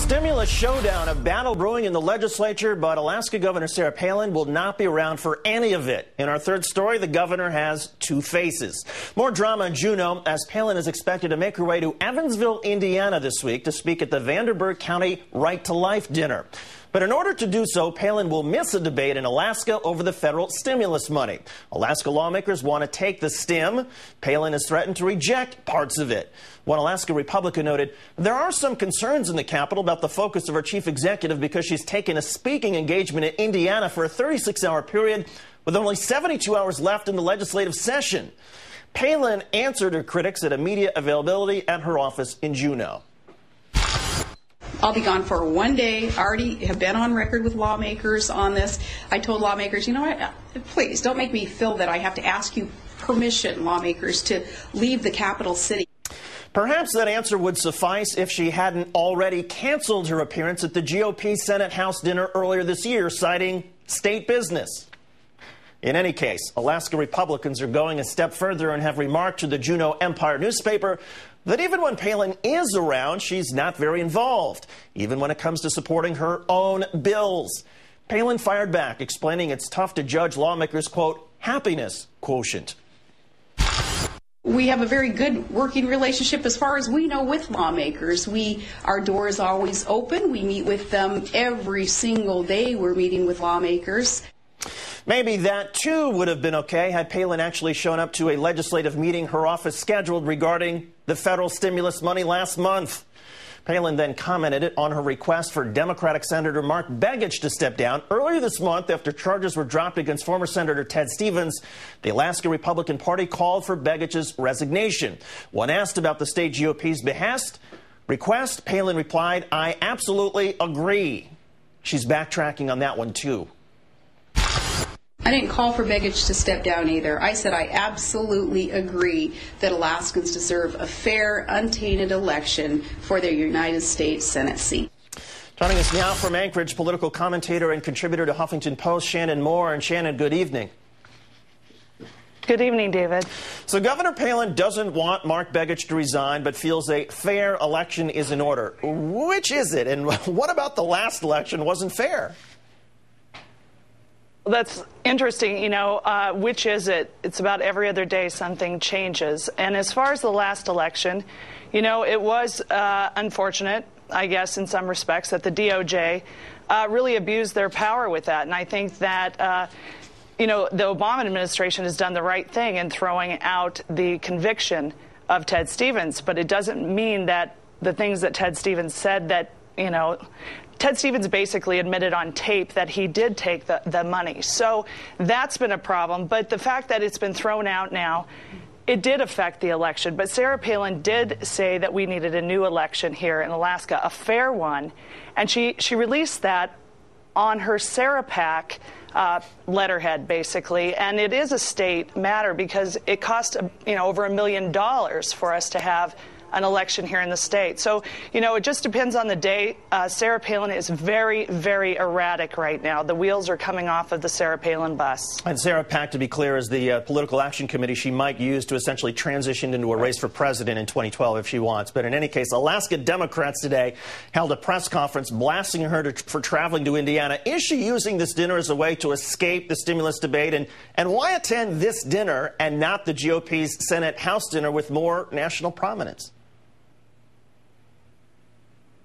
Stimulus showdown, a battle brewing in the legislature, but Alaska Governor Sarah Palin will not be around for any of it. In our third story, the governor has two faces. More drama in Juneau as Palin is expected to make her way to Evansville, Indiana this week to speak at the Vanderburgh County Right to Life dinner. But in order to do so, Palin will miss a debate in Alaska over the federal stimulus money. Alaska lawmakers want to take the stim. Palin has threatened to reject parts of it. One Alaska Republican noted, there are some concerns in the Capitol about the focus of our chief executive because she's taken a speaking engagement in Indiana for a 36-hour period with only 72 hours left in the legislative session. Palin answered her critics at a media availability at her office in Juneau. I'll be gone for 1 day. I already have been on record with lawmakers on this. I told lawmakers, you know what, please don't make me feel that I have to ask you permission, lawmakers, to leave the capital city. Perhaps that answer would suffice if she hadn't already canceled her appearance at the GOP Senate-House dinner earlier this year, citing state business. In any case, Alaska Republicans are going a step further and have remarked to the Juneau Empire newspaper that even when Palin is around, she's not very involved, even when it comes to supporting her own bills. Palin fired back, explaining it's tough to judge lawmakers' quote, happiness quotient. We have a very good working relationship as far as we know with lawmakers. Our door is always open. We meet with them every single day. We're meeting with lawmakers. Maybe that, too, would have been okay had Palin actually shown up to a legislative meeting her office scheduled regarding the federal stimulus money last month. Palin then commented on her request for Democratic Senator Mark Begich to step down. Earlier this month, after charges were dropped against former Senator Ted Stevens, the Alaska Republican Party called for Begich's resignation. When asked about the state GOP's request, Palin replied, I absolutely agree. She's backtracking on that one, too. I didn't call for Begich to step down either. I said I absolutely agree that Alaskans deserve a fair, untainted election for their United States Senate seat. Joining us now from Anchorage, political commentator and contributor to Huffington Post, Shannon Moore. And Shannon, good evening. Good evening, David. So Governor Palin doesn't want Mark Begich to resign, but feels a fair election is in order. Which is it? And what about the last election wasn't fair? Well, that's interesting. You know, which is it? It's about every other day something changes. And as far as the last election, you know, it was unfortunate, I guess, in some respects, that the DOJ really abused their power with that. And I think that, you know, the Obama administration has done the right thing in throwing out the conviction of Ted Stevens. But it doesn't mean that the things that Ted Stevens said that, you know, Ted Stevens basically admitted on tape that he did take the money. So that's been a problem. But the fact that it's been thrown out now, it did affect the election. But Sarah Palin did say that we needed a new election here in Alaska, a fair one. And she released that on her Sarah PAC letterhead, basically. And it is a state matter because it cost, you know, over $1 million for us to have an election here in the state. So, you know, it just depends on the day. Sarah Palin is very, very erratic right now. The wheels are coming off of the Sarah Palin bus. And Sarah PAC, to be clear, is the political action committee she might use to essentially transition into a race for president in 2012 if she wants. But in any case, Alaska Democrats today held a press conference blasting her for traveling to Indiana. Is she using this dinner as a way to escape the stimulus debate? And why attend this dinner and not the GOP's Senate-House dinner with more national prominence?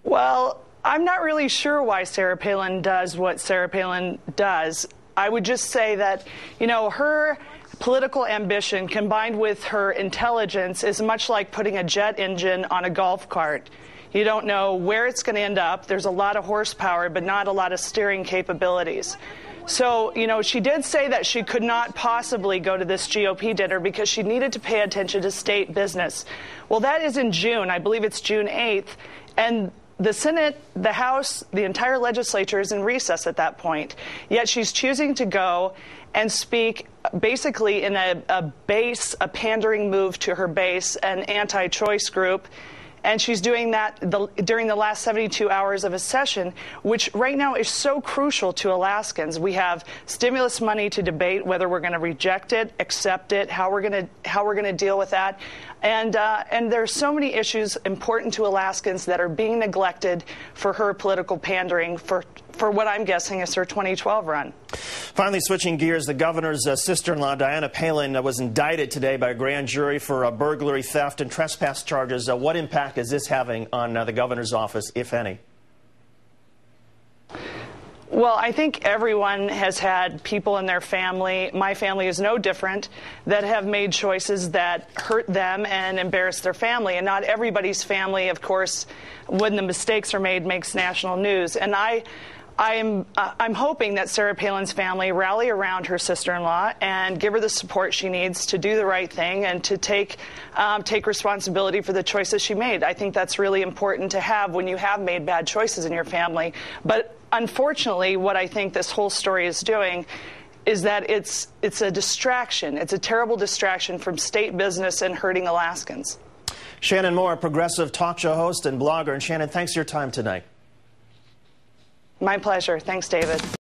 Well, I'm not really sure why Sarah Palin does what Sarah Palin does. I would just say that, you know, her political ambition combined with her intelligence is much like putting a jet engine on a golf cart. You don't know where it's going to end up. There's a lot of horsepower, but not a lot of steering capabilities. So, you know, she did say that she could not possibly go to this GOP dinner because she needed to pay attention to state business. Well, that is in June. I believe it's June 8th. And the Senate, the House, the entire legislature is in recess at that point. Yet she's choosing to go and speak basically in a pandering move to her base, an anti-choice group. And she's doing that during the last 72 hours of a session, which right now is so crucial to Alaskans. We have stimulus money to debate whether we're going to reject it, accept it, how we're going to deal with that. And there's so many issues important to Alaskans that are being neglected for her political pandering for what I'm guessing is her 2012 run. Finally, switching gears, the governor's sister-in-law, Diana Palin, was indicted today by a grand jury for burglary, theft, and trespass charges. What impact is this having on the governor's office, if any? Well, I think everyone has had people in their family, my family is no different, that have made choices that hurt them and embarrass their family. And not everybody's family, of course, when the mistakes are made, makes national news. And I'm hoping that Sarah Palin's family rally around her sister-in-law and give her the support she needs to do the right thing and to take responsibility for the choices she made. I think that's really important to have when you have made bad choices in your family. But unfortunately, what I think this whole story is doing is that it's a distraction. It's a terrible distraction from state business and hurting Alaskans. Shannon Moore, progressive talk show host and blogger. And Shannon, thanks for your time tonight. My pleasure. Thanks, David.